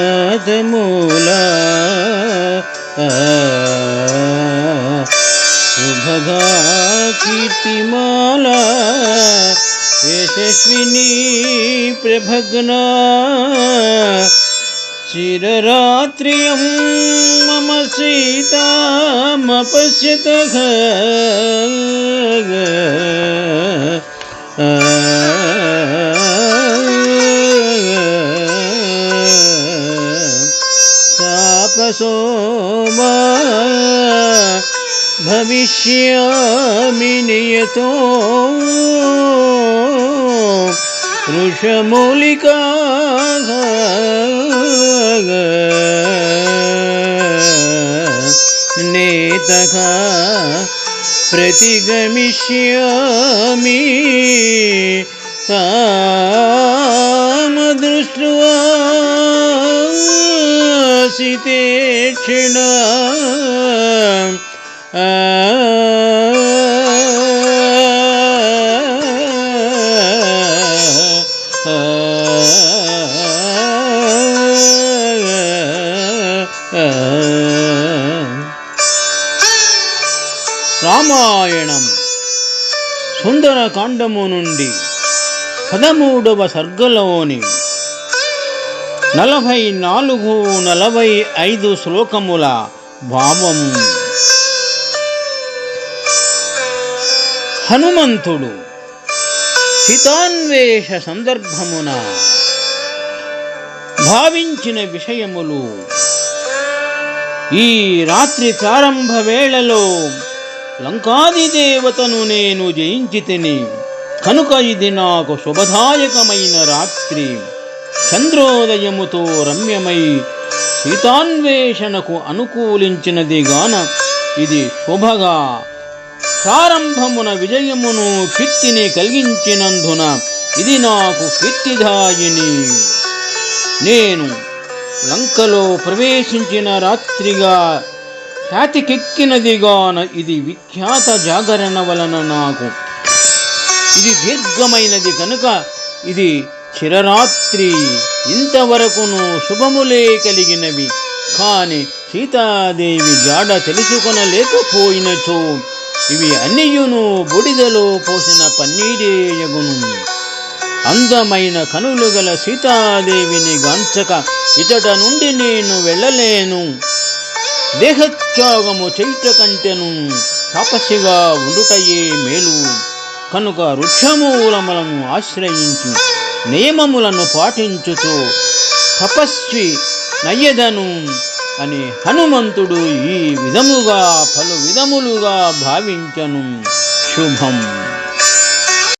సుజాతమూలా శుభగా కీర్తిమాలా యశస్విని ప్రభగ్నా చిరరాత్రియం మమ సీతామపశ్యతః తాపసోమా భవిష్యామి నియతో వృషమూలికా నేతః ప్రతిగమిష్యామి తాం దృష్ట్వా సితేక్షణా రామాయణం సుందరకాండము నుండి 13వ సర్గలోని 44-45 శ్లోకముల భావము. హనుమంతుడు సీతాన్వేష సందర్భమున భావించిన విషయములు. ఈ రాత్రి ప్రారంభ వేళలో లంకాది దేవతను నేను జయించితిని కనుక ఇది నాకు శుభదాయకమైన రాత్రి. చంద్రోదయముతో రమ్యమై సీతాన్వేషణకు అనుకూలించినది గాన ఇది శుభగా ప్రారంభమున విజయమును కీర్తిని కలిగించినందున ఇది నాకు కీర్తిదాయిని. నేను లంకలో ప్రవేశించిన రాత్రిగా ఖ్యాతికెక్కినదిగాన ఇది విఖ్యాత జాగరణ వలన నాకు ఇది దీర్ఘమైనది కనుక ఇది చిరరాత్రి. ఇంతవరకును శుభములే కలిగినవి కాని సీతాదేవి జాడ తెలుసుకొనలేకపోయినచో ఇవి అన్నియును బూడిదలో పోసిన పన్నీరేయగును. అందమైన కనులు గల సీతాదేవిని గాంచక ఇతట నుండి నేను వెళ్ళలేను. దేహత్యాగము చేయుట కంటెను తపస్సుగా ఉండుటయే మేలు. కనుక వృక్షమూలములను ఆశ్రయించి నియమములను పాటించుతూ తపస్వి నయ్యదను అని హనుమంతుడు ఈ విధముగా పలు విధములుగా భావించను. శుభం.